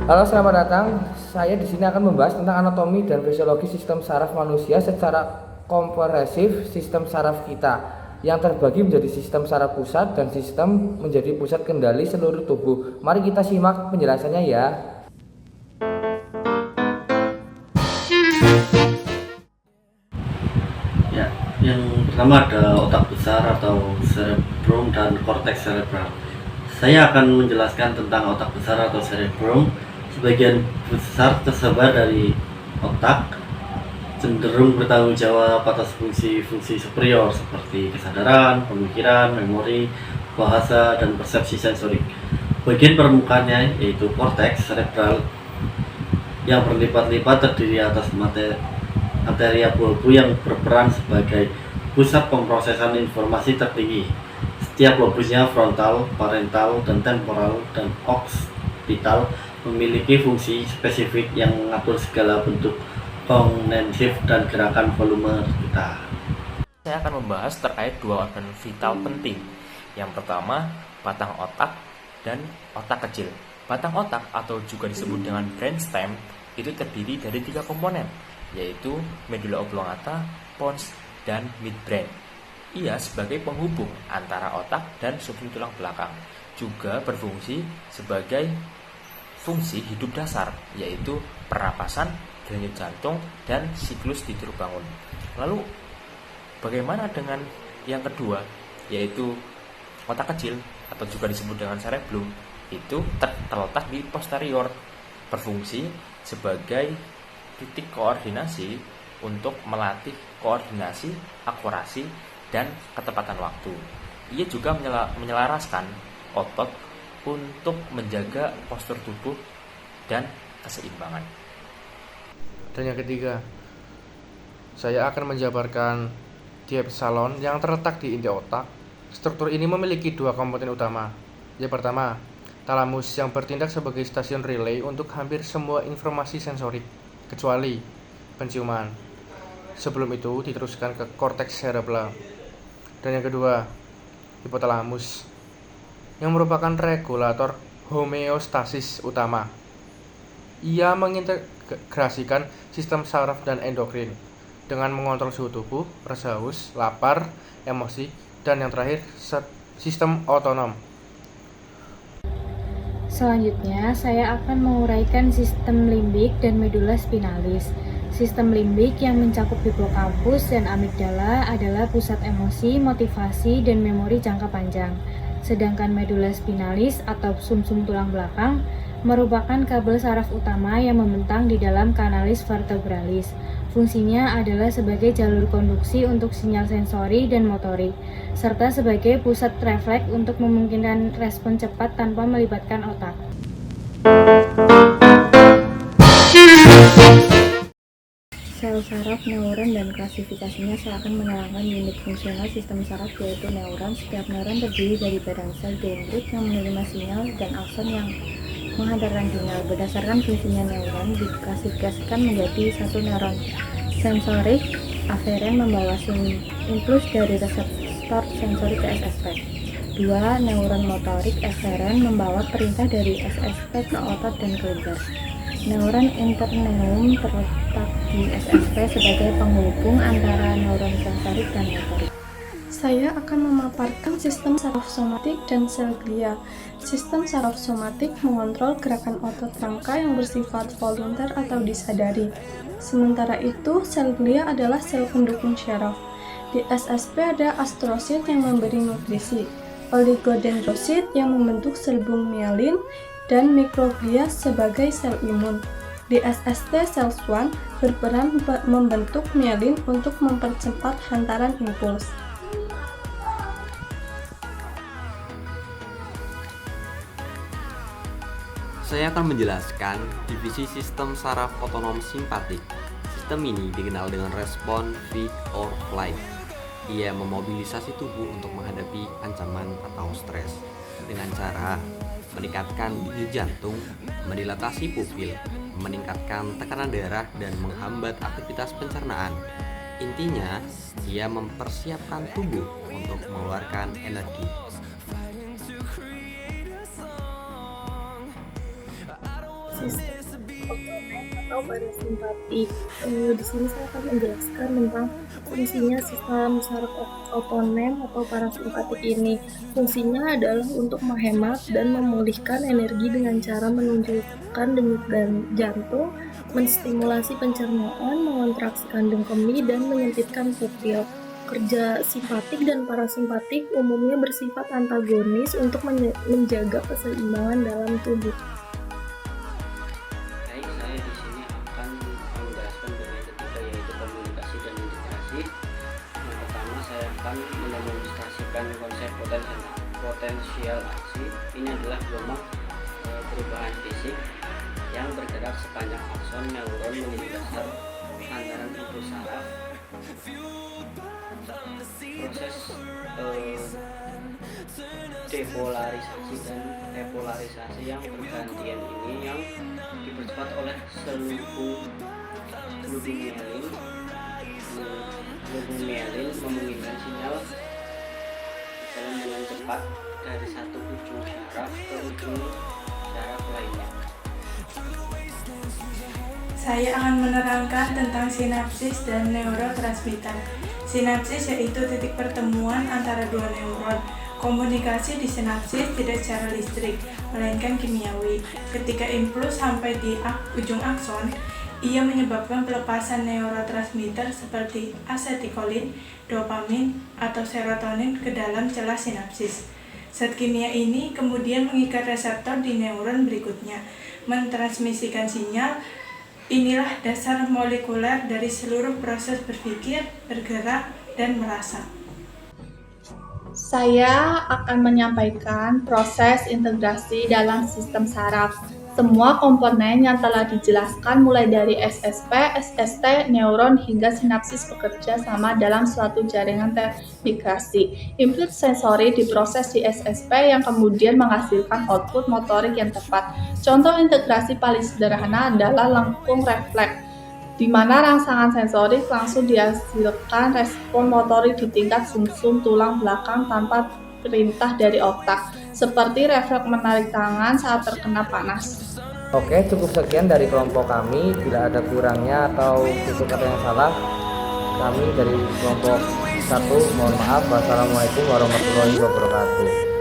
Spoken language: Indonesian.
Halo, selamat datang. Saya di sini akan membahas tentang anatomi dan fisiologi sistem saraf manusia secara komprehensif. Sistem saraf kita yang terbagi menjadi sistem saraf pusat dan sistem menjadi pusat kendali seluruh tubuh. Mari kita simak penjelasannya ya. Ya, yang pertama ada otak besar atau cerebrum dan korteks cerebral. Saya akan menjelaskan tentang otak besar atau cerebrum. Sebagian besar tersebar dari otak, cenderung bertanggung jawab atas fungsi-fungsi superior seperti kesadaran, pemikiran, memori, bahasa, dan persepsi sensorik. Bagian permukaannya yaitu korteks cerebral yang berlipat-lipat terdiri atas arteria bulbu yang berperan sebagai pusat pemrosesan informasi tertinggi. Setiap lobusnya frontal, parental, dan temporal, dan occipital memiliki fungsi spesifik yang mengatur segala bentuk kognitif dan gerakan volume kita. Saya akan membahas terkait dua organ vital penting. Yang pertama, batang otak dan otak kecil. Batang otak atau juga disebut dengan brainstem itu terdiri dari 3 komponen, yaitu medulla oblongata, pons, dan midbrain. Ia sebagai penghubung antara otak dan sumsum tulang belakang. Juga berfungsi sebagai fungsi hidup dasar, yaitu pernapasan, denyut jantung, dan siklus tidur bangun. Lalu bagaimana dengan yang kedua, yaitu otak kecil atau juga disebut dengan cerebellum? Itu terletak di posterior, berfungsi sebagai titik koordinasi untuk melatih koordinasi, akurasi, dan ketepatan waktu. Ia juga menyelaraskan otot untuk menjaga postur tubuh dan keseimbangan. Dan yang ketiga, saya akan menjabarkan diapsalon yang terletak di inti otak. Struktur ini memiliki 2 komponen utama. Yang pertama, talamus yang bertindak sebagai stasiun relay untuk hampir semua informasi sensorik, kecuali penciuman. Sebelum itu diteruskan ke korteks cerebral. Dan yang kedua, hipotalamus yang merupakan regulator homeostasis utama. Ia mengintegrasikan sistem saraf dan endokrin dengan mengontrol suhu tubuh, rasa haus, lapar, emosi, dan yang terakhir sistem otonom. Selanjutnya, saya akan menguraikan sistem limbik dan medulla spinalis. Sistem limbik yang mencakup hipokampus dan amigdala adalah pusat emosi, motivasi, dan memori jangka panjang. Sedangkan medulla spinalis atau sumsum tulang belakang merupakan kabel saraf utama yang membentang di dalam kanalis vertebralis. Fungsinya adalah sebagai jalur konduksi untuk sinyal sensori dan motorik, serta sebagai pusat refleks untuk memungkinkan respon cepat tanpa melibatkan otak. Sel saraf, neuron, dan klasifikasinya. Saya akan menerangkan unit fungsional sistem saraf, yaitu neuron. Setiap neuron terdiri dari badan sel dendrit yang menerima sinyal dan akson yang menghantarkan sinyal. Berdasarkan fungsinya, neuron diklasifikasikan menjadi 1 neuron sensorik aferen membawa impuls dari reseptor sensorik ke SSP. 2. Neuron motorik eferen membawa perintah dari SSP ke otot dan kelenjar. Neuron interneum terletak di SSP sebagai penghubung antara neuron sensorik dan motorik. Saya akan memaparkan sistem saraf somatik dan sel glia. Sistem saraf somatik mengontrol gerakan otot rangka yang bersifat volunter atau disadari. Sementara itu, sel glia adalah sel pendukung syaraf. Di SSP ada astrosit yang memberi nutrisi, oligodendrosit yang membentuk sel bung mielin, dan mikroglia sebagai sel imun. Di SST, sel Schwann berperan membentuk mielin untuk mempercepat hantaran impuls. Saya akan menjelaskan divisi sistem saraf otonom simpatik. Sistem ini dikenal dengan respon fight or flight. Ia memobilisasi tubuh untuk menghadapi ancaman atau stres dengan cara meningkatkan denyut jantung, mendilatasi pupil, meningkatkan tekanan darah, dan menghambat aktivitas pencernaan. Intinya, ia mempersiapkan tubuh untuk mengeluarkan energi. sistem otonom atau parasimpatik. Di sini saya akan menjelaskan tentang fungsinya sistem saraf otonom atau parasimpatik ini. Fungsinya adalah untuk menghemat dan memulihkan energi dengan cara menunjukkan denyut jantung, menstimulasi pencernaan, mengontraksi kandung kemih, dan menyempitkan pupil. Kerja simpatik dan parasimpatik umumnya bersifat antagonis untuk menjaga keseimbangan dalam tubuh. Baik, saya di sini akan menjelaskan bagian ketiga yaitu komunikasi dan integrasi. Yang pertama saya akan mendemonstrasikan konsep potensial aksi. Ini adalah gelombang perubahan fisik yang bergerak sepanjang akson neuron menuju dasar antara impuls saraf. Proses depolarisasi dan repolarisasi yang bergantian ini yang dipercepat oleh selubung mielin memungkinkan sinyal jalan dengan cepat dari satu ujung syaraf ke ujung syaraf lainnya. Saya akan menerangkan tentang sinapsis dan neurotransmitter. Sinapsis yaitu titik pertemuan antara dua neuron. Komunikasi di sinapsis tidak secara listrik, melainkan kimiawi. Ketika impuls sampai di ujung akson, ia menyebabkan pelepasan neurotransmitter seperti asetilkolin, dopamin, atau serotonin ke dalam celah sinapsis. Zat kimia ini kemudian mengikat reseptor di neuron berikutnya, mentransmisikan sinyal. Inilah dasar molekuler dari seluruh proses berpikir, bergerak, dan merasa. Saya akan menyampaikan proses integrasi dalam sistem saraf. Semua komponen yang telah dijelaskan mulai dari SSP, SST, neuron hingga sinapsis bekerja sama dalam suatu jaringan termigrasi. Input sensori diproses di SSP yang kemudian menghasilkan output motorik yang tepat. Contoh integrasi paling sederhana adalah lengkung refleks, di mana rangsangan sensorik langsung dihasilkan respon motorik di tingkat sumsum tulang belakang tanpa perintah dari otak, seperti refleks menarik tangan saat terkena panas. Oke, cukup sekian dari kelompok kami. Bila ada kurangnya atau tutur kata yang salah, kami dari kelompok 1 mohon maaf. Wassalamualaikum warahmatullahi wabarakatuh.